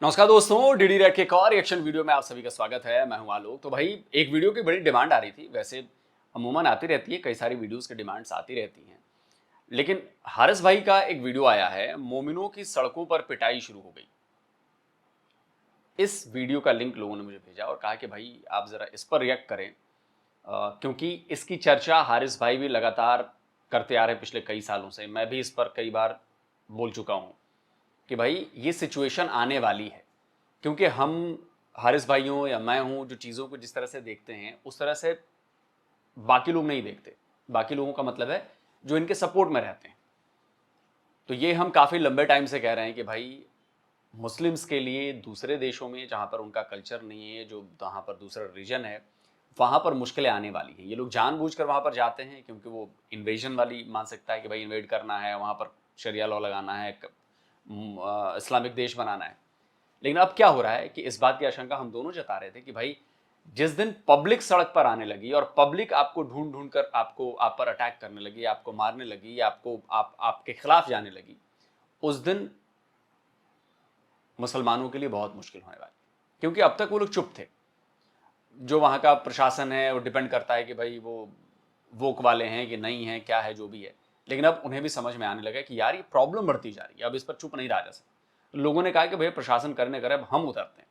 नमस्कार दोस्तों, DD rack के एक और रिएक्शन वीडियो में आप सभी का स्वागत है। मैं हूं आलोक। तो भाई एक वीडियो की बड़ी डिमांड आ रही थी। वैसे अमूमन आती रहती है, कई सारी वीडियोस की डिमांड्स आती रहती हैं, लेकिन हारिस भाई का एक वीडियो आया है, मोमिनों की सड़कों पर पिटाई शुरू हो गई। इस वीडियो का लिंक लोगों ने मुझे भेजा और कहा कि भाई आप जरा इस पर रिएक्ट करें, क्योंकि इसकी चर्चा हारिस भाई भी लगातार करते आ रहे हैं पिछले कई सालों से। मैं भी इस पर कई बार बोल चुका हूं कि भाई ये सिचुएशन आने वाली है, क्योंकि हम हारिस भाई हों या मैं हूं, जो चीज़ों को जिस तरह से देखते हैं उस तरह से बाकी लोग नहीं देखते। बाकी लोगों का मतलब है जो इनके सपोर्ट में रहते हैं। तो ये हम काफ़ी लंबे टाइम से कह रहे हैं कि भाई मुस्लिम्स के लिए दूसरे देशों में जहाँ पर उनका कल्चर नहीं है, जो वहाँ पर दूसरा रीजन है, वहाँ पर मुश्किलें आने वाली हैं। ये लोग जानबूझकर वहाँ पर जाते हैं क्योंकि वो इन्वेजन वाली मानसिकता है कि भाई इन्वेड करना है, वहाँ पर शरिया लॉ लगाना है, इस्लामिक देश बनाना है। लेकिन अब क्या हो रहा है कि इस बात की आशंका हम दोनों जता रहे थे कि भाई जिस दिन पब्लिक सड़क पर आने लगी और पब्लिक आपको ढूंढ ढूंढ कर आप पर अटैक करने लगी, आपको मारने लगी, आपके खिलाफ जाने लगी, उस दिन मुसलमानों के लिए बहुत मुश्किल होने वाली। क्योंकि अब तक वो लोग चुप थे। जो वहाँ का प्रशासन है वो डिपेंड करता है कि भाई वो वोक वाले हैं कि नहीं है, क्या है, जो भी है। लेकिन अब उन्हें भी समझ में आने लगा कि यार ये प्रॉब्लम बढ़ती जा रही है, अब इस पर चुप नहीं रहा जा सकता। लोगों ने कहा कि भाई प्रशासन करने करे, अब हम उतरते हैं।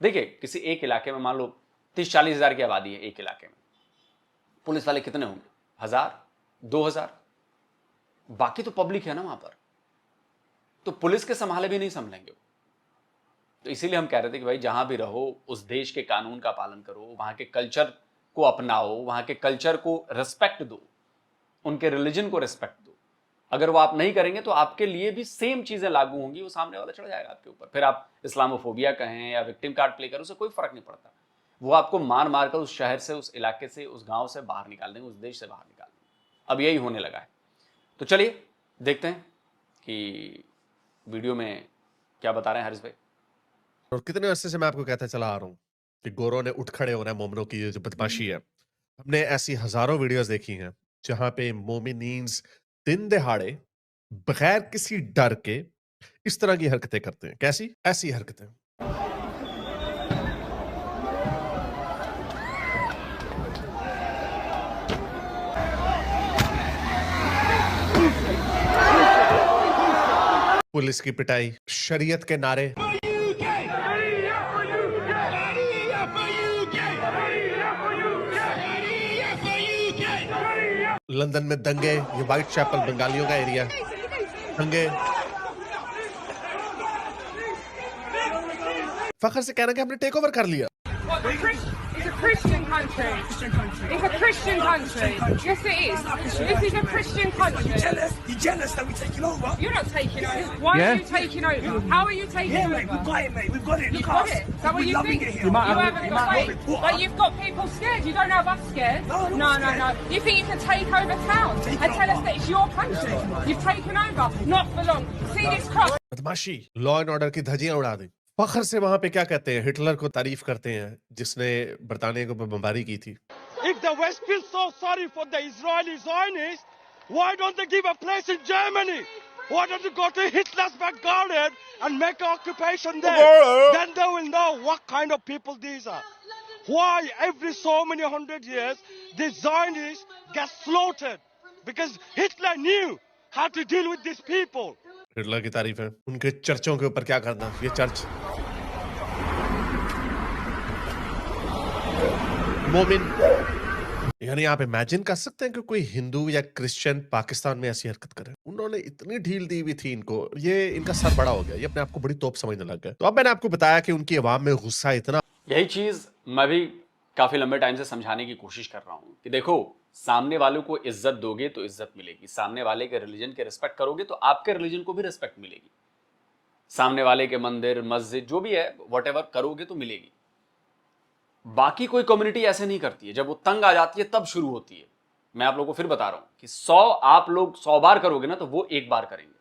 देखिए, किसी एक इलाके में मान लो 30-40 हज़ार की आबादी है एक इलाके में, पुलिस वाले कितने होंगे? 1000, 2000। बाकी तो पब्लिक है ना वहां पर, तो पुलिस के संभाले भी नहीं संभलेंगे। तो इसीलिए हम कह रहे थे कि भाई जहां भी रहो उस देश के कानून का पालन करो, वहां के कल्चर को अपनाओ, वहां के कल्चर को रिस्पेक्ट दो, उनके रिलीजन को रिस्पेक्ट दो। अगर वो आप नहीं करेंगे तो आपके लिए भी सेम चीजें लागू होंगी, वो सामने वाला चढ़ जाएगा आपके ऊपर। फिर आप इस्लामोफोबिया कहें या विक्टिम कार्ड प्ले करें, उसे कोई फर्क नहीं पड़ता। वो आपको मार मार कर उस शहर से, उस इलाके से, उस गांव से बाहर निकाल देंगे, उस देश से बाहर निकाल देंगे। अब यही होने लगा है। तो चलिए देखते हैं कि वीडियो में क्या बता रहे हैं हारिस भाई। और कितने अरसे से मैं आपको कहता चला आ रहा हूँ कि गोरों ने उठ खड़े होना है मोमिनों की ये जो बदमाशी है। हमने ऐसी हजारों वीडियोस देखी हैं जहां पे मोमिनीन्स दिन दहाड़े बगैर किसी डर के इस तरह की हरकतें करते हैं। कैसी? ऐसी हरकतें। पुलिस की पिटाई, शरीयत के नारे, लंदन में दंगे, ये व्हाइट चैपल बंगालियों का एरिया, दंगे, फखर से कहना कि हमने टेक ओवर कर लिया। It's a Christian country. It's a Christian country. Yes, it is. This is a Christian country. You're jealous that we're taking over? You're not taking over. Why are you taking over? How are you taking over? Mate, we've got it, mate. We've got it. You've Look got at us. it. Is that what We're you loving think? it here. You haven't got it. But you've got people scared. You don't have us scared. No, I'm no, not no, scared. no. You think you can take over town and tell us that it's your country? You've taken over. Not for long. See this cross? बदमाशी, law and order की धज्जियां उड़ा दी। फखर से वहां पे क्या कहते हैं, हिटलर को तारीफ करते हैं जिसने बरतानिया को बमबारी की थी। If the West feels so sorry for the Israeli Zionists, why don't they give a place in Germany? Why don't you go to Hitler's back garden and make an occupation there? Then they will know what kind of people these are. Why every so many hundred years the Zionists get slaughtered? Because Hitler knew how to deal with these people. Hitler की तारीफ है, उनके चर्चों के ऊपर क्या करना। ये church मोमिन, यानी आप इमेजिन कर सकते हैं कि कोई हिंदू या क्रिश्चियन पाकिस्तान में ऐसी हरकत करे। उन्होंने इतनी ढील दी हुई थी इनको, ये इनका सर बड़ा हो गया, ये अपने आप को बड़ी तोप समझने लग गए। तो अब मैंने आपको बताया कि उनकी आवाम में गुस्सा इतना। यही चीज मैं भी काफी लंबे टाइम से समझाने की कोशिश कर रहा हूं कि देखो, सामने वालों को इज्जत दोगे तो इज्जत मिलेगी, सामने वाले के रिलीजन के रिस्पेक्ट करोगे तो आपके रिलीजन को भी रिस्पेक्ट मिलेगी, सामने वाले के मंदिर मस्जिद जो भी है व्हाटएवर करोगे तो मिलेगी। बाकी कोई कम्युनिटी ऐसे नहीं करती है। जब वो तंग आ जाती है तब शुरू होती है। मैं आप लोगों को फिर बता रहा हूं कि 100 आप लोग 100 बार करोगे ना तो वो एक बार करेंगे।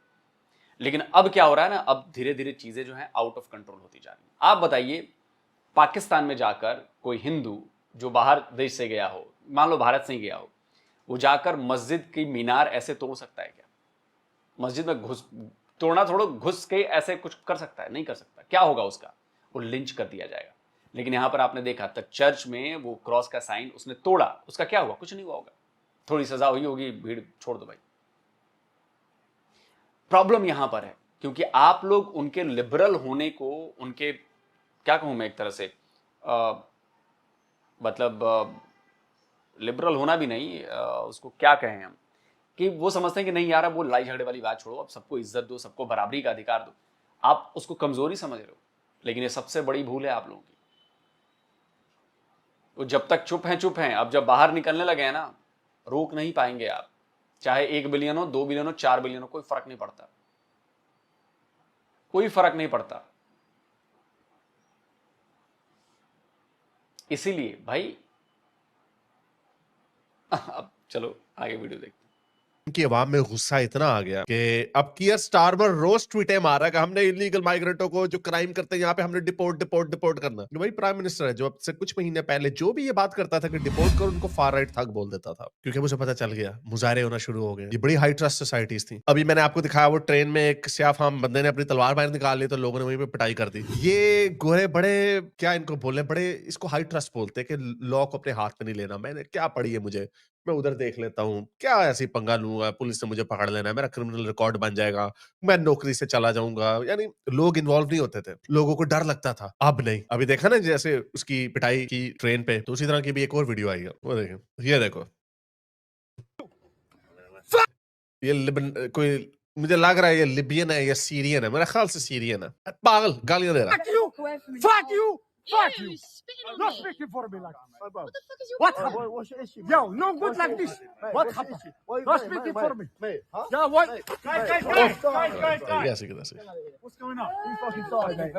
लेकिन अब क्या हो रहा है ना, अब धीरे धीरे चीजें जो हैं आउट ऑफ कंट्रोल होती जा रही हैं। आप बताइए, पाकिस्तान में जाकर कोई हिंदू जो बाहर देश से गया हो, मान लो भारत से ही गया हो, वो जाकर मस्जिद की मीनार ऐसे तोड़ सकता है क्या? मस्जिद में तोड़ना थोड़ा घुस के ऐसे कुछ कर सकता है? नहीं कर सकता। क्या होगा उसका? वो लिंच कर दिया जाएगा। लेकिन यहां पर आपने देखा तक चर्च में वो क्रॉस का साइन उसने तोड़ा, उसका क्या हुआ? कुछ नहीं हुआ होगा, थोड़ी सजा हुई होगी, भीड़ छोड़ दो भाई। प्रॉब्लम यहां पर है क्योंकि आप लोग उनके लिबरल होने को, उनके क्या कहूं मैं, एक तरह से मतलब लिबरल होना भी नहीं, उसको क्या कहें हम, कि वो समझते हैं कि नहीं यार, अब वो लड़ाई झगड़े वाली बात छोड़ो, अब सबको इज्जत दो, सबको बराबरी का अधिकार दो। आप उसको कमजोरी समझ रहे हो, लेकिन ये सबसे बड़ी भूल है आप लोगों की। वो जब तक चुप हैं, अब जब बाहर निकलने लगे हैं ना, रोक नहीं पाएंगे आप। चाहे 1 बिलियन हो, 2 बिलियन हो, 4 बिलियन हो, कोई फर्क नहीं पड़ता, कोई फर्क नहीं पड़ता। इसीलिए भाई अब चलो आगे वीडियो देखते हैं। कि अवाम में गुस्सा इतना आ गया कि अब कियर स्टारमर रोज ट्वीटें मार रहा है कि हमने इलीगल माइग्रेंटों को जो क्राइम करते हैं यहाँ पे हमने डिपोर्ट करना। वही प्राइम मिनिस्टर है जो अब से कुछ महीने पहले जो भी ये बात करता था कि डिपोर्ट करो, उनको फार राइट थग बोल देता था, क्योंकि मुझे पता चल गया मुजाहरे होना शुरू हो गए। ये बड़ी हाई ट्रस्ट सोसाइटीज थी। अभी मैंने आपको दिखाया वो ट्रेन में एक स्याफाम बंदे ने अपनी तलवार बाहर निकाल ली तो लोगों ने वहीं पे पिटाई कर दी। ये गोरे बड़े क्या इनको बोले, बड़े इसको हाई ट्रस्ट बोलते हैं कि लॉ को अपने हाथ में नहीं लेना। मैंने क्या पढ़ी है, मुझे मैं उधर देख लेता हूँ, क्या ऐसी पंगा लूंगा, पुलिस ने मुझे पकड़ लेना है, मेरा क्रिमिनल रिकॉर्ड बन जाएगा, मैं नौकरी से चला जाऊंगा। यानी लोग इन्वॉल्व नहीं होते थे, लोगों को डर लगता था। अब नहीं, अभी देखा ना जैसे उसकी पिटाई की ट्रेन पे, तो उसी तरह की भी एक और वीडियो आई है, वो देखें, ये देखो। ये कोई मुझे लग रहा है ये लिबियन है या सीरियन है, मेरा ख्याल से सीरियन है। पागल गालियां दे रहा है। Fuck you! Fuck Ew, you! spitting on Not me. speaking for me like that. What the fuck is your What problem? happened? What's your issue? Yo, no good like this. What happened? Not speaking for me. Yeah, what? Guys. ऐसे कैसे? What's going on? You fucking sorry, mate.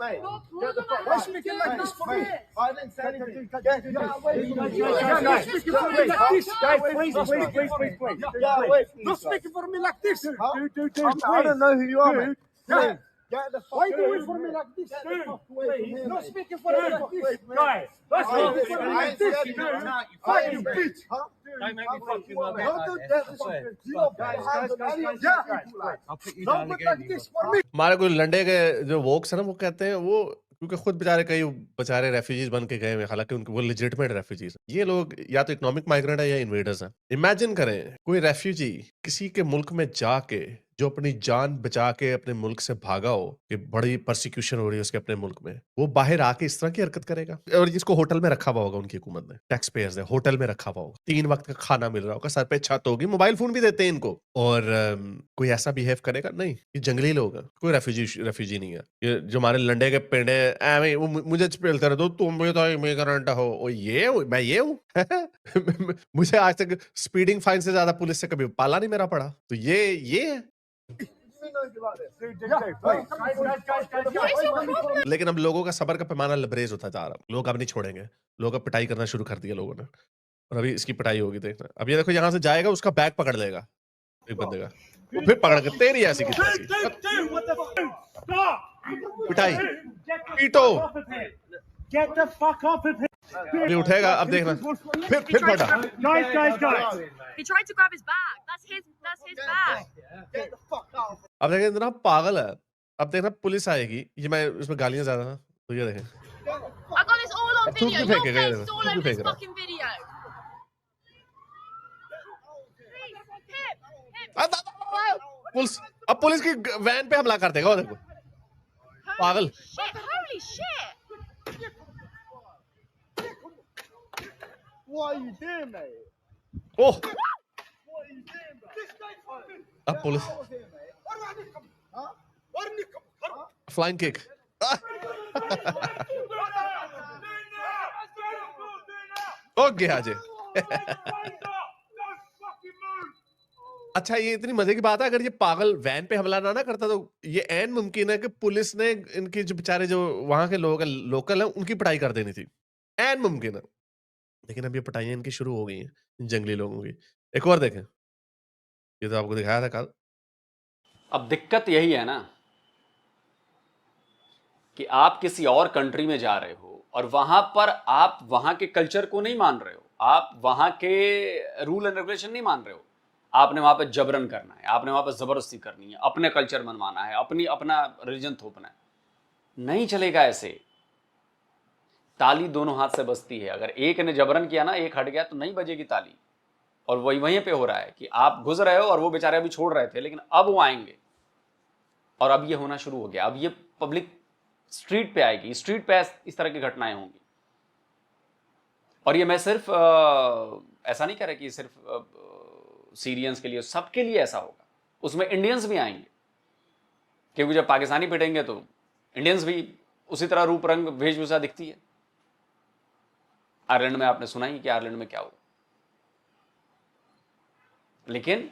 Mate, get the fuck. Why speaking like this for me? I didn't say anything. Get away from me. Yeah, guys, speaking for me like this. Guys, please. Get away from me. Not speaking for me like this. Huh? Dude, I don't know who you are, mate. Yeah. Get the fuck Why do away it for me like this? Get the fuck away from here, Not mate. speaking for me like this. Guys, not I speaking for me ain't like this. scared of you. Fuck you, bitch. Huh? Don't make me fuck you, mate. Don't do that. Don't put like this for me. हमारे कोई लंडे के जो Woakes है ना, वो कहते हैं वो, क्योंकि खुद बेचारे कई बेचारे रेफ्यूजीज बन के गए हैं, हालांकि उनके वो लेजिटिमेट रेफ्यूजीज हैं। ये लोग या तो इकोनॉमिक माइग्रेंट है या इन्वेडर्स हैं। इमेजिन करें कोई रेफ्यूजी किसी के मुल्क में जाके जो अपनी जान बचा के अपने मुल्क से भागा हो, कि बड़ी परसिक्यूशन हो रही है उसके अपने मुल्क में, वो बाहर आके इस तरह की हरकत करेगा। और जिसको होटल में रखा हुआ होगा उनकी हुकूमत ने, टैक्स पेयर्स ने होटल में रखा हुआ होगा, 3 वक्त का खाना मिल रहा होगा, सर पे छत होगी, मोबाइल फोन भी देते हैं इनको, और कोई ऐसा बिहेव करेगा? नहीं, ये जंगली लोग हैं, कोई रेफ्यूजी नहीं है। ये जो हमारे लंडे के पेड़े ऐ मुझे पेलते रहे, तो तुम भी तो इमिग्रेंट हो, ओ ये मैं ये हूँ। मुझे आज तक स्पीडिंग फाइन से ज्यादा पुलिस से कभी पाला नहीं मेरा पड़ा। तो ये है। लेकिन अब लोगों का सबर का पैमाना लबरेज होता जा रहा है, लोग अब नहीं छोड़ेंगे, लोग अब पिटाई करना शुरू कर दिया लोगों ने, और अभी इसकी पिटाई होगी, देखना। अब ये देखो, यहाँ से जाएगा, उसका बैग पकड़ लेगा एक बंदे का, वो फिर पकड़ के तेरी ऐसी की पिटाई, पीटो, Get the fuck off of here. ये उठेगा, अब देखना, फिर फटा। Guys. He tried to grab his bag. That's his bag. Get the fuck out. अब देखें इतना पागल है। अब देखना पुलिस आएगी, ये मैं इसमें गालियां ज्यादा ना, तो ये देखें, I got this all on थूक video. भी Your फेंकेगा, face ये is देखो, all थूक भी over this फेंक रहा। fucking video. पुलिस, अब पुलिस की वैन पे हमला कर देगा, वो देखो, पागल। Holy shit. What are you doing, mate? Oh, What are you doing, mate? अब पुलिस फ्लाइंग किक। ओके आजे। अच्छा, ये इतनी मजे की बात है, अगर ये पागल वैन पे हमला ना करता तो ये ऐन मुमकिन है कि पुलिस ने इनके जो बेचारे जो वहां के लोग हैं, लोकल हैं, उनकी पिटाई कर देनी थी, ऐन मुमकिन है। लेकिन अब ये पिटाइयां इनकी शुरू हो गई हैं जंगली लोगों की। एक और देखें, ये तो आपको दिखाया था कल। अब दिक्कत यही है ना कि आप किसी और कंट्री में जा रहे हो और वहां पर आप वहां के कल्चर को नहीं मान रहे हो, आप वहां के रूल एंड रेगुलेशन नहीं मान रहे हो, आपने वहां पे जबरन करना है, आपने वहां पे जबरदस्ती करनी है, अपने कल्चर मनवाना है, अपना रिलीजन थोपना है, नहीं चलेगा ऐसे। ताली दोनों हाथ से बजती है, अगर एक ने जबरन किया ना, एक हट गया तो नहीं बजेगी ताली। और वही वहीं पे हो रहा है कि आप गुजर रहे हो और वो बेचारे अभी छोड़ रहे थे, लेकिन अब वो आएंगे। और अब ये होना शुरू हो गया, अब ये पब्लिक स्ट्रीट पे आएगी, स्ट्रीट पे इस तरह की घटनाएं होंगी। और ये मैं सिर्फ ऐसा नहीं कह रहा कि सिर्फ सीरियंस के लिए, सबके लिए ऐसा होगा। उसमें इंडियंस भी आएंगे, क्योंकि जब पाकिस्तानी पिटेंगे तो इंडियंस भी उसी तरह रूप रंग वेशभूषा दिखती है। आयरलैंड में आपने सुना ही कि आयरलैंड में क्या हुआ, लेकिन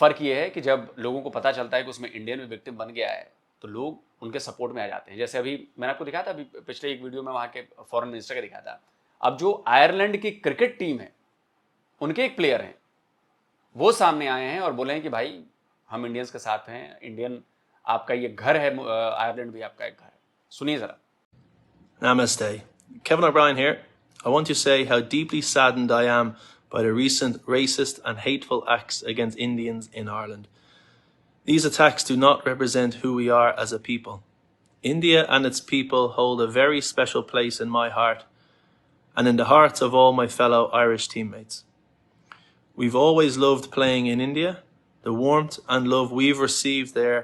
फर्क यह है कि जब लोगों को पता चलता है कि उसमें इंडियन भी विक्टिम बन गया है, तो लोग उनके सपोर्ट में आ जाते हैं। जैसे अभी मैंने आपको दिखाया था, अभी पिछले एक वीडियो में वहां के फॉरेन मिनिस्टर का दिखाया था। अब जो आयरलैंड की क्रिकेट टीम है, उनके एक प्लेयर हैं, वो सामने आए हैं और बोले हैं कि भाई हम इंडियंस के साथ हैं, इंडियन आपका ये घर है, आयरलैंड भी आपका एक घर है। सुनिए जरा। Namaste. Kevin O'Brien here. I want to say how deeply saddened I am by the recent racist and hateful acts against Indians in Ireland. These attacks do not represent who we are as a people. India and its people hold a very special place in my heart and in the hearts of all my fellow Irish teammates. We've always loved playing in India. The warmth and love we've received there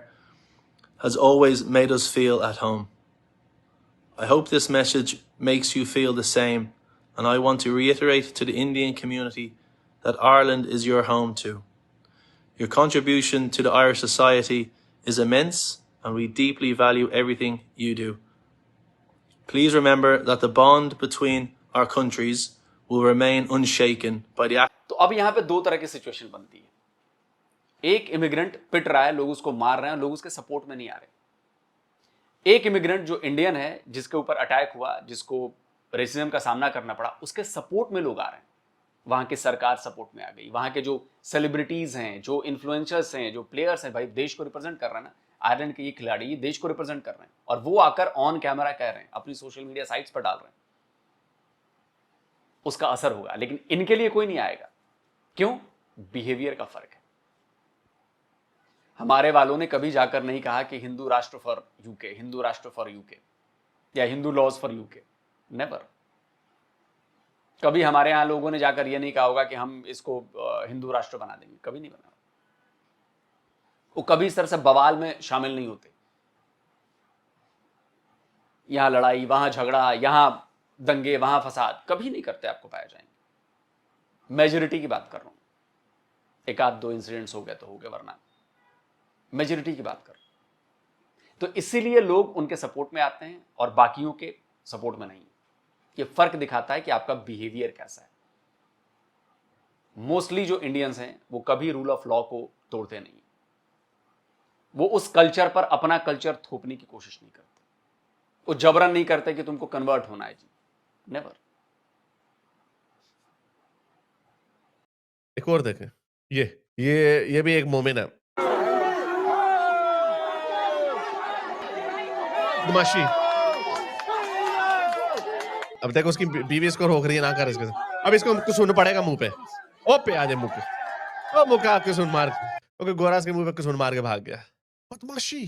has always made us feel at home. I hope this message makes you feel the same, and I want to reiterate to the Indian community that Ireland is your home too. Your contribution to the Irish society is immense, and we deeply value everything you do. Please remember that the bond between our countries will remain unshaken by the act. तो अब यहाँ पे दो तरह की situation बनती है। एक इमिग्रेंट पिट रहा है, लोग उसको मार रहे हैं, लोग उसके सपोर्ट में नहीं आ रहे। एक इमिग्रेंट जो इंडियन है, जिसके ऊपर अटैक हुआ, जिसको रेसिज्म का सामना करना पड़ा, उसके सपोर्ट में लोग आ रहे हैं। वहां की सरकार सपोर्ट में आ गई, वहां के जो सेलिब्रिटीज हैं, जो इन्फ्लुएंसर्स हैं, जो प्लेयर्स हैं, भाई देश को रिप्रेजेंट कर रहे हैं ना, आयरलैंड के ये खिलाड़ी ये देश को रिप्रेजेंट कर रहे हैं, और वो आकर ऑन कैमरा कह रहे हैं, अपनी सोशल मीडिया साइट्स पर डाल रहे हैं। उसका असर होगा, लेकिन इनके लिए कोई नहीं आएगा। क्यों? बिहेवियर का फर्क है। हमारे वालों ने कभी जाकर नहीं कहा कि हिंदू राष्ट्र फॉर यूके, हिंदू राष्ट्र फॉर यूके, या Hindu laws for UK. Never. कभी हमारे यहां लोगों ने जाकर यह नहीं कहा होगा कि हम इसको हिंदू राष्ट्र बना देंगे, कभी नहीं बना। वो कभी इस तरह से बवाल में शामिल नहीं होते। यहां लड़ाई, वहां झगड़ा, यहां दंगे, वहां फसाद कभी नहीं करते, आपको पाया जाएंगे। मेजोरिटी की बात कर रहा हूं, एक आध दो इंसिडेंट्स हो गए तो हो गए, वरना मेजोरिटी की बात कर। तो इसीलिए लोग उनके सपोर्ट में आते हैं और बाकियों के सपोर्ट में नहीं। ये फर्क दिखाता है कि आपका बिहेवियर कैसा है। मोस्टली जो इंडियंस हैं वो कभी रूल ऑफ लॉ को तोड़ते नहीं, वो उस कल्चर पर अपना कल्चर थोपने की कोशिश नहीं करते, वो जबरन नहीं करते कि तुमको कन्वर्ट होना है जी, नेवर। एक और देखें, ये भी एक मोमिन है, बदमाशी। अब देखो उसकी बीवी इसको रोक रही है, ना कर इसके। अब इसको कुछ सुन पड़ेगा मुंह पे, ओ पे आ जाए मुंह पे, ओ मुंह का कुछ सुन मार, ओके गोरास के मुंह पे कुछ सुन मार के भाग गया। बदमाशी,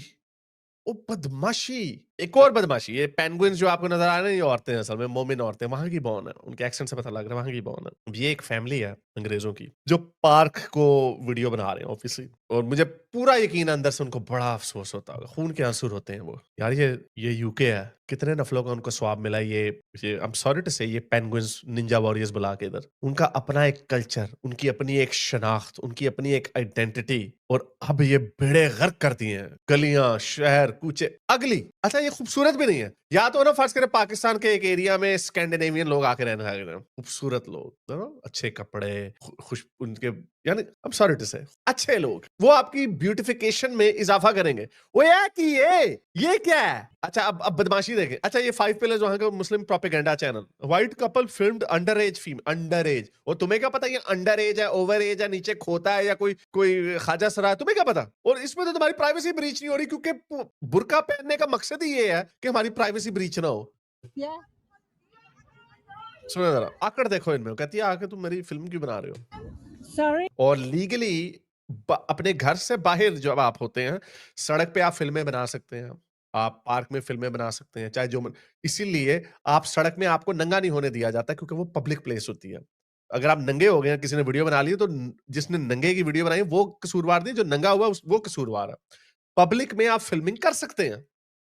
ओ बदमाशी, एक और बदमाशी। ये पेंगुइन्स जो आपको नजर आ रहे हैं, ये औरतें असल में मोमिन औरतें, वहां की बॉर्न है, उनके एक्सेंट से पता लग रहा है वहां की बॉर्न है। ये एक फैमिली है अंग्रेजों की जो पार्क को वीडियो बना रहे हैं ऑब्वियसली, और मुझे पूरा यकीन है अंदर से उनको बड़ा अफसोस होता होगा, खून के आंसू होते हैं वो। यार ये यूके है, कितने नफलों का उनको स्वाब मिला। ये आई एम सॉरी टू से, ये पेंगुइन्स निंजा वॉरियर्स बुला के इधर, उनका अपना एक कल्चर, उनकी अपनी एक शनाख्त, उनकी अपनी एक आइडेंटिटी, और अब ये बेड़े गर्क करती हैं गलियां, शहर, कूचे, अगली। अच्छा ये खूबसूरत भी नहीं है। या तो ना फर्ज करें पाकिस्तान के एक एरिया में स्कैंडिनेवियन लोग आके रहने लगे, खूबसूरत लोग, अच्छे कपड़े, खुश, उनके यानी आई एम सॉरी टू से अच्छे लोग, वो आपकी ब्यूटिफिकेशन में इजाफा करेंगे। वो ये क्या है? अच्छा अब बदमाशी देखें। अच्छा ये 5 पिलर्स वहां का Muslim propaganda channel, white couple filmed under age female, under age. और तुम्हें क्या पता ये अंडर एज है, ओवर एज है, नीचे खोता है, या कोई खाजा सरा है, तुम्हें क्या पता? और इसमें तो तुम्हारी प्राइवेसी ब्रीच नहीं हो रही, क्योंकि बुर्का पहनने का मकसद ही ये है कि हमारी प्राइवेसी ब्रीच ना हो। सुनो जरा, आकड़ देखो इनमें, कहती है आके तुम मेरी फिल्म क्यों बना रहे हो? Sorry? और लीगली अपने घर से बाहर जब आप होते हैं, सड़क पे आप फिल्में बना सकते हैं, आप पार्क में फिल्में बना सकते हैं, चाहे जो इसीलिए आप सड़क में आपको नंगा नहीं होने दिया जाता क्योंकि वो पब्लिक प्लेस होती है। अगर आप नंगे हो गए हैं, किसी ने वीडियो बना ली तो जिसने नंगे की वीडियो बनाई वो कसूरवार नहीं, जो नंगा हुआ वो कसूरवार है। पब्लिक में आप फिल्मिंग कर सकते हैं।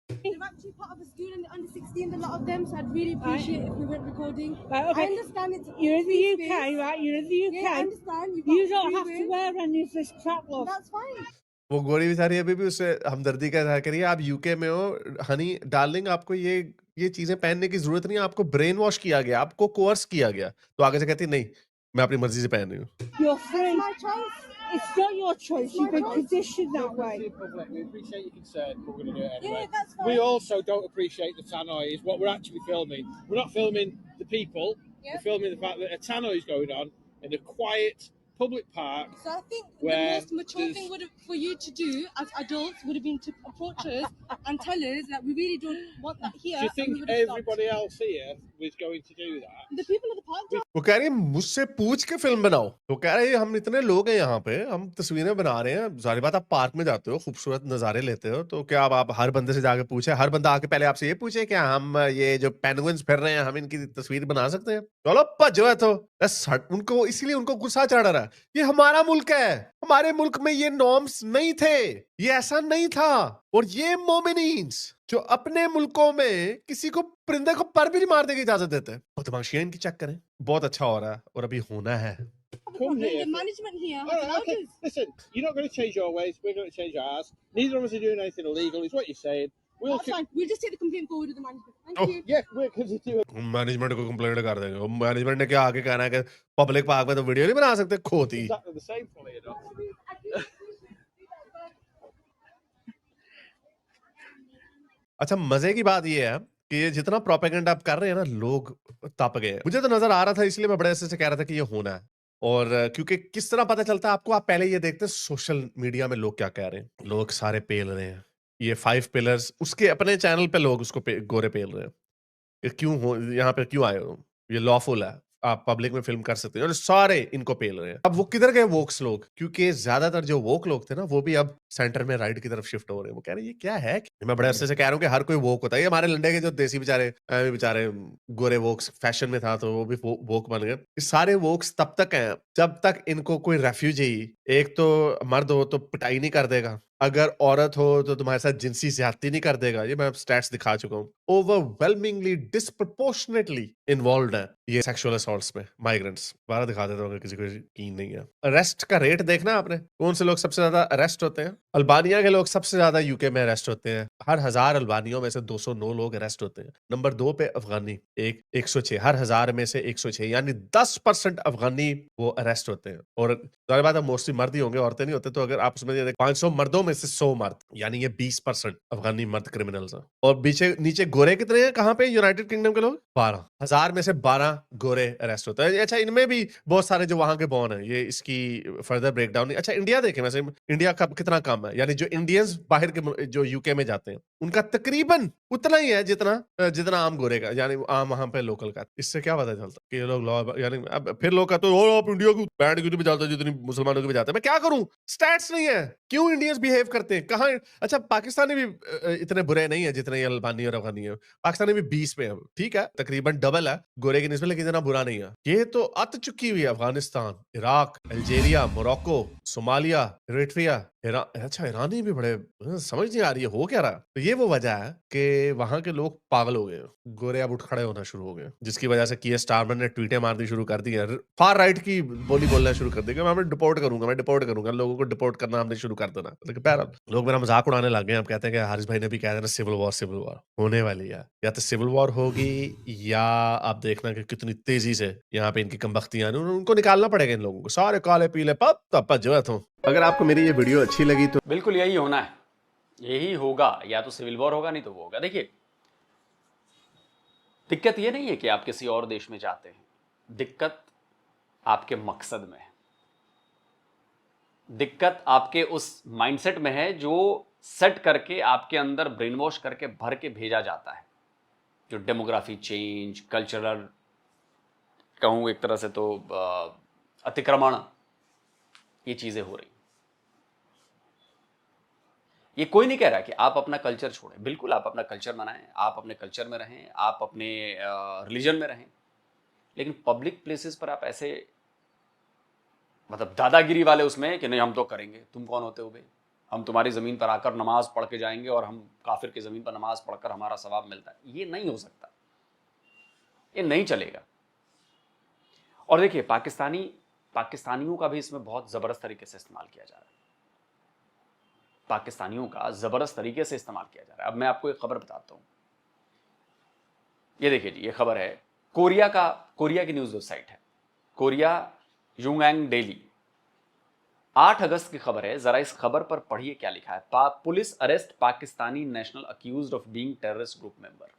You're actually part of a school and under 16, a lot of them, so I'd really appreciate if we weren't recording. Right, okay. I understand it's. You're in the UK, right? You're in the UK. Yeah, I understand. You don't have to wear any of this crap, love. That's fine. वो गोरी बेचारी अभी भी उससे हमदर्दी का इज़हार करिए। आप यूके में हो, हनी डार्लिंग, आपको ये चीजें पहनने की जरूरत नहीं है, आपको ब्रेन वॉश किया गया, आपको कोर्स किया गया, तो आगे से कहती नहीं, मैं अपनी मर्जी से पहन रही हूँ। You're free. It's my choice. It's not your choice. You've been conditioned that way. We appreciate your concern, but we're going to do it anyway. Yeah, that's fine. We also don't appreciate the tannoy is what we're actually filming. We're not filming the people. Yeah. We're filming the fact that a tannoy is going on in a quiet public park. So I think the where most mature thing for you to do as adults would have been to approach us and tell us that we really don't want that here. Do you and we think would have everybody else here was going to do that? stopped. The people of the park. वो कह रही है मुझसे पूछ के film बनाओ। वो कह रहे हैं हम इतने लोग हैं यहाँ पे, हम तस्वीरें बना रहे हैं। जाहिर बात आप पार्क में जाते हो, खूबसूरत नजारे लेते हो, तो क्या अब आप हर बंदे से जाके पूछे, हर बंदा आके पहले आपसे ये पूछे क्या हम ये जो पेंगुइन्स फिर रहे हैं हम इनकी तस्वीर बना सकते हैं? चलो भजो है तो उनको, इसीलिए उनको गुस्सा चढ़ रहा है। ये हमारा मुल्क है, हमारे मुल्क में ये नॉर्म्स नहीं थे, ये ऐसा नहीं था। और ये मोमिनीन्स जो अपने मुल्कों में किसी को परिंदे को पर भी नहीं मारने की इजाजत देते हैं, बदमाशियां इनकी चेक करें। बहुत अच्छा हो रहा है और अभी होना है। Come here. The management here. All right, okay. Listen, you're not going to change your ways. We're going to change ours. Neither of us are doing anything illegal. Is what you're saying. We'll That's fine. We'll just take the complaint forward with the management. Thank Oh. you. Yeah, we're going to do it. Management को complaint कर देंगे। Management ने क्या आगे कहना है कि public park में तो वीडियो नहीं बना सकते, खोती। Exactly the same, funny enough. अच्छा, मजे की बात ये है कि ये जितना प्रोपेगेंडा आप कर रहे हैं ना, लोग तप गए। मुझे तो नजर आ रहा था, इसलिए मैं बड़े अच्छे से कह रहा था कि ये होना है। और क्योंकि किस तरह पता चलता है आपको, आप पहले ये देखते हैं सोशल मीडिया में लोग क्या कह रहे हैं। लोग सारे पेल रहे हैं, ये 5 पिलर्स उसके अपने चैनल पे लोग उसको गोरे पेल रहे हैं कि क्यों हो यहाँ पे, क्यों आए हो, ये लॉफुल है, आप पब्लिक में फिल्म कर सकते हैं। और सारे इनको पेल रहे हैं। अब वो किधर गए वोक्स लोग? क्योंकि ज्यादातर जो वोक लोग थे ना, वो भी अब सेंटर में राइट की तरफ शिफ्ट हो रहे हैं। वो कह रहे हैं ये क्या है। मैं बड़े अरसे से कह रहा हूँ कि हर कोई वोक होता है। ये हमारे लंडे के जो देसी बेचारे गोरे वोक्स फैशन में था तो वो भी वोक बन गए। ये सारे वोक्स तब तक हैं जब तक इनको कोई रेफ्यूजी, एक तो मर्द हो तो पिटाई नहीं कर देगा, अगर औरत हो तो तुम्हारे साथ जिनसी ज्यादती नहीं कर देगा। ये मैं स्टैट्स दिखा चुका हूँ। ओवरवेलमिंगली डिस्प्रपोर्शनेटली इन्वॉल्व्ड है ये सेक्सुअल असॉल्ट्स में माइग्रेंट्स। बारह दिखा देता हूँ अगर किसी को यकीन नहीं है। अरेस्ट का रेट देखना आपने, कौन से लोग सबसे ज्यादा अरेस्ट होते हैं? अल्बानिया के लोग सबसे ज्यादा यूके में अरेस्ट होते हैं। हर 1000 अल्बानियों में से 209 लोग अरेस्ट होते हैं। नंबर 2 पे अफगानी 106, हर 1000 में से 106, यानी 10% अफगानी वो अरेस्ट होते हैं। और जाहिर बात है मोस्टली मर्द ही होंगे, औरतें नहीं होते। तो अगर आप उसमें 500 मर्दों में से 100 मर्द, यानी ये 20% अफगानी मर्द क्रिमिनल्स हैं। और नीचे गोरे कितने हैं? कहाँ पे? यूनाइटेड किंगडम के लोग 12, 1000 में से 12 गोरे अरेस्ट होते हैं। अच्छा, इनमें भी बहुत सारे जो वहां के बॉर्न है, ये इसकी फर्दर ब्रेकडाउन नहीं। अच्छा, इंडिया देखें, वैसे इंडिया का कितना कम है, यानी जो इंडियंस बाहर के जो यूके में जाते हैं उनका तकरीबन उतना ही है जितना आम गोरे का, यानी आम वहां पे लोकल का। इससे क्या पता चलता कि ये लोग लॉ, यानी अब फिर लोग कहते हो आप इंडिया को बैंड क्यों नहीं बजाते जितनी मुसलमानों की बजाते हैं। मैं क्या करूं, स्टैट्स नहीं है। क्यों इंडियंस बिहेव करते हैं? कहाँ? अच्छा, पाकिस्तानी भी इतने बुरे नहीं है जितने अल्बानी और अफगानी है। पाकिस्तानी भी 20 पे है, ठीक है, तकरीबन डबल है गोरे की निस्बत, लेकिन इतना बुरा नहीं है। ये तो अत चुकी हुई है Afghanistan, Iraq, Algeria, Morocco, Somalia, Eritrea, अच्छा ईरानी भी बड़े, समझ नहीं आ रही है हो क्या रहा। तो ये वो वजह है कि वहां के लोग पागल हो गए, गोरे अब उठ खड़े होना शुरू हो गए, जिसकी वजह से कीयर स्टारमर ने ट्वीटें मारनी शुरू कर दी है, फार राइट की बोली बोलना शुरू कर दी कि मैं डिपोर्ट करूंगा, लोगों को डिपोर्ट करना हमने शुरू कर देना। लेकिन बहरहाल लोग मेरा मजाक उड़ाने लग गए। अब कहते हैं कि हारिस भाई ने भी कहा था ना सिविल वॉर होने वाली है। या तो सिविल वॉर होगी या आप देखना कि कितनी तेजी से यहाँ पे इनकी कमबख्तियां, उनको निकालना पड़ेगा इन लोगों को, सारे काले पीले पप जो है। अगर आपको मेरी ये वीडियो अच्छी लगी तो बिल्कुल यही होना है, यही होगा। या तो सिविल वॉर होगा, नहीं तो वो होगा। देखिए, दिक्कत ये नहीं है कि आप किसी और देश में जाते हैं, दिक्कत आपके मकसद में है, दिक्कत आपके उस माइंडसेट में है जो सेट करके आपके अंदर ब्रेन वॉश करके भर के भेजा जाता है। जो डेमोग्राफी चेंज, कल्चरल कहूँ एक तरह से तो अतिक्रमण, ये चीजें हो रही। ये कोई नहीं कह रहा कि आप अपना कल्चर छोड़ें, बिल्कुल आप अपना कल्चर मनाएं, आप अपने कल्चर में रहें, आप अपने रिलीजन में रहें, लेकिन पब्लिक प्लेसेस पर आप ऐसे मतलब दादागिरी वाले उसमें कि नहीं हम तो करेंगे, तुम कौन होते हो भाई, हम तुम्हारी ज़मीन पर आकर नमाज पढ़ के जाएंगे और हम काफिर की ज़मीन पर नमाज पढ़कर हमारा सवाब मिलता है, ये नहीं हो सकता, ये नहीं चलेगा। और देखिए पाकिस्तानियों का भी इसमें बहुत ज़बरदस्त तरीके से इस्तेमाल किया जा रहा है, पाकिस्तानियों का ज़बरदस्त तरीके से इस्तेमाल किया जा रहा है। अब मैं आपको एक खबर बताता हूँ, ये देखिए जी, ये खबर है कोरिया की न्यूज़ वेबसाइट है कोरिया यूंगएंग डेली, 8 अगस्त की खबर है। जरा इस खबर पर पढ़िए क्या लिखा है। Police arrest Pakistani national accused of being terrorist group member.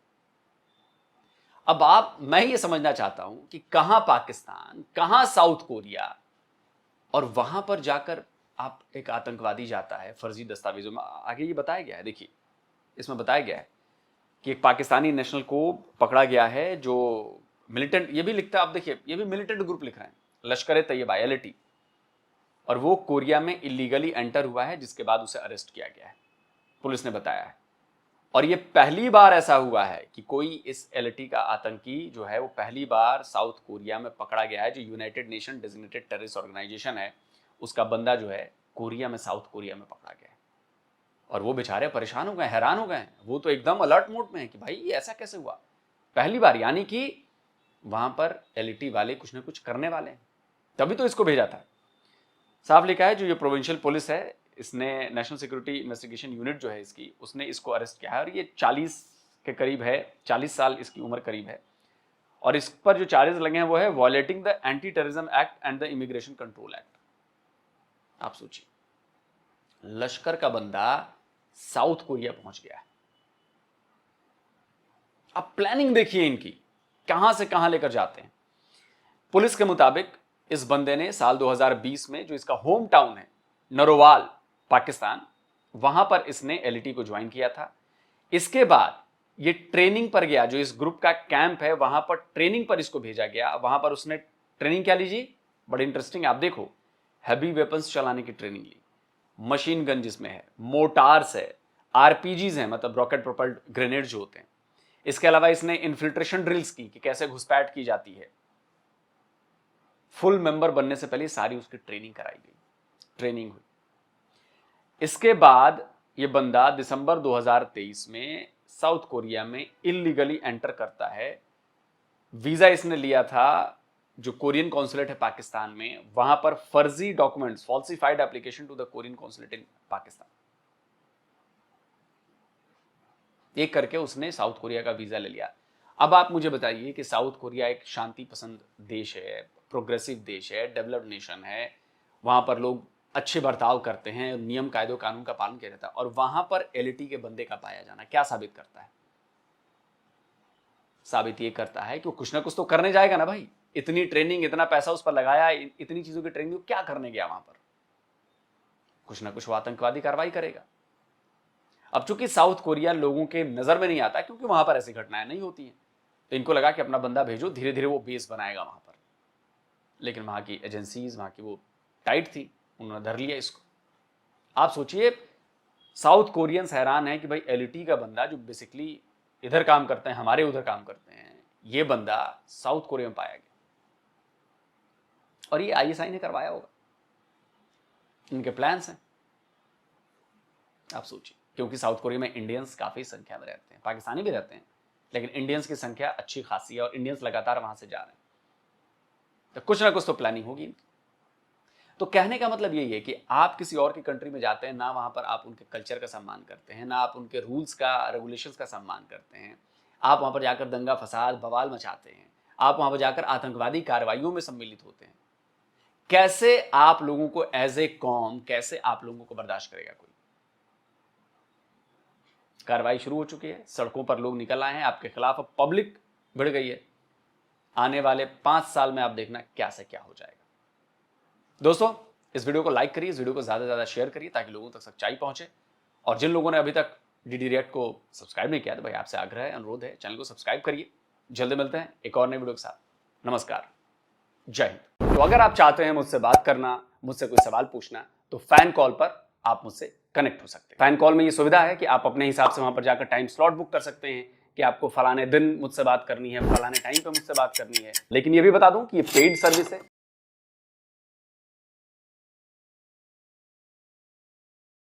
अब मैं ये समझना चाहता हूं कि कहां पाकिस्तान, कहां साउथ कोरिया, और वहां पर जाकर आप एक आतंकवादी जाता है फर्जी दस्तावेजों में। आगे ये बताया गया है, देखिए इसमें बताया गया है कि एक पाकिस्तानी नेशनल को पकड़ा गया है जो मिलिटेंट, ये भी लिखता है, आप देखिए ये भी मिलिटेंट ग्रुप लिख रहे हैं, लश्कर तैयबा LT, और वो कोरिया में इलीगली एंटर हुआ है, जिसके बाद उसे अरेस्ट किया गया है, पुलिस ने बताया है। और ये पहली बार ऐसा हुआ है कि कोई इस LT का आतंकी जो है वो पहली बार साउथ कोरिया में पकड़ा गया है, जो United Nation designated terrorist organisation है, उसका बंदा जो है कोरिया में, साउथ कोरिया में पकड़ा गया है। और वो बेचारे परेशान हो गए, हैरान हो गए हैं, वो तो एकदम अलर्ट मोड में है कि भाई ये ऐसा कैसे हुआ, पहली बार, यानी कि वहां पर LT वाले कुछ ना कुछ करने वाले हैं, तभी तो इसको भेजा था। साफ लिखा है, जो ये प्रोविंशियल पुलिस है, इसने नेशनल सिक्योरिटी इन्वेस्टिगेशन यूनिट जो है इसकी, उसने इसको अरेस्ट किया है, और ये 40 के करीब है, 40 साल इसकी उम्र करीब है, और इस पर जो चार्जेस लगे हैं वो है violating the anti terrorism act and the immigration control act. आप सोचिए, लश्कर का बंदा साउथ कोरिया पहुंच गया है। अब प्लानिंग देखिए इनकी, कहां से कहां लेकर जाते हैं। पुलिस के मुताबिक इस बंदे ने साल 2020 में, जो इसका होम टाउन है नरोवाल पाकिस्तान, वहां पर इसने LT को ज्वाइन किया था। इसके बाद ये ट्रेनिंग पर गया, जो इस ग्रुप का कैंप है वहां पर ट्रेनिंग पर इसको भेजा गया। वहां पर उसने ट्रेनिंग क्या लीजिए, बड़ी इंटरेस्टिंग, आप देखो, हैवी वेपन्स चलाने की ट्रेनिंग ली, मशीन गन जिसमें है, मोटार्स है, RPGs हैं, मतलब रॉकेट प्रोपल्ड ग्रेनेड जो होते हैं। इसके अलावा इसने इन्फिल्ट्रेशन ड्रिल्स की कि कैसे घुसपैठ की जाती है। फुल मेंबर बनने से पहले सारी उसकी ट्रेनिंग कराई गई, ट्रेनिंग हुई। इसके बाद ये बंदा दिसंबर 2023 में साउथ कोरिया में इलीगली एंटर करता है। वीजा इसने लिया था जो कोरियन कॉन्सुलेट है पाकिस्तान में, वहां पर फर्जी documents, falsified application to the Korean consulate in Pakistan, एक करके उसने साउथ कोरिया का वीजा ले लिया। अब आप मुझे बताइए कि साउथ कोरिया एक शांति पसंद देश है, प्रोग्रेसिव देश है, डेवलप्ड नेशन है, वहां पर लोग अच्छे बर्ताव करते हैं, नियम कायदों कानून का पालन किया जाता है, और वहां पर LT के बंदे का पाया जाना क्या साबित करता है? साबित ये करता है कि वो कुछ ना कुछ तो करने जाएगा ना भाई। इतनी ट्रेनिंग, इतना पैसा उस पर लगाया, इतनी चीजों की ट्रेनिंग, क्या करने गया वहां पर? कुछ ना कुछ वो आतंकवादी कार्रवाई करेगा। अब चूंकि साउथ कोरिया लोगों के नजर में नहीं आता, क्योंकि वहां पर ऐसी घटनाएं नहीं होती हैं, तो इनको लगा कि अपना बंदा भेजो, धीरे धीरे वो बेस बनाएगा वहां पर। लेकिन वहां की एजेंसीज, वहां की वो टाइट थी, उन्होंने धर लिया इसको। आप सोचिए, साउथ कोरियंस हैरान है कि भाई LT का बंदा जो बेसिकली इधर काम करते हैं, हमारे उधर काम करते हैं, ये बंदा साउथ कोरिया में पाया गया, और ये ISI ने करवाया होगा, इनके प्लान्स हैं। आप सोचिए, क्योंकि साउथ कोरिया में इंडियंस काफी संख्या में रहते हैं, पाकिस्तानी भी रहते हैं, लेकिन इंडियंस की संख्या अच्छी खासी है, और इंडियंस लगातार वहां से जा रहे हैं, तो कुछ ना कुछ तो प्लानिंग होगी। तो कहने का मतलब यही है कि आप किसी और की कंट्री में जाते हैं ना, वहां पर आप उनके कल्चर का सम्मान करते हैं, ना आप उनके रूल्स का, रेगुलेशंस का सम्मान करते हैं, आप वहां पर जाकर दंगा फसाद बवाल मचाते हैं, आप वहां पर जाकर आतंकवादी कार्रवाइयों में सम्मिलित होते हैं। कैसे आप लोगों को एज ए कौम, कैसे आप लोगों को बर्दाश्त करेगा कोई? कार्रवाई शुरू हो चुकी है, सड़कों पर लोग निकल आए हैं आपके खिलाफ, अब पब्लिक भिड़ गई है। आने वाले 5 साल में आप देखना क्या से क्या हो जाएगा। दोस्तों, इस वीडियो को लाइक करिए, इस वीडियो को ज्यादा से ज्यादा शेयर करिए, ताकि लोगों तक सच्चाई पहुंचे। और जिन लोगों ने अभी तक DD React को सब्सक्राइब नहीं किया, तो भाई आपसे आग्रह है, अनुरोध है, चैनल को सब्सक्राइब करिए। जल्दी मिलते हैं एक और नई वीडियो के साथ। नमस्कार, जय हिंद। तो अगर आप चाहते हैं मुझसे बात करना, मुझसे कोई सवाल पूछना है तो फैन कॉल पर आप मुझसे कनेक्ट हो सकते हैं। फैन कॉल में ये सुविधा है कि आप अपने हिसाब से वहां पर जाकर टाइम स्लॉट बुक कर सकते हैं कि आपको फलाने दिन मुझसे बात करनी है, फलाने टाइम पे मुझसे बात करनी है। लेकिन ये भी बता दूं कि ये पेड सर्विस है,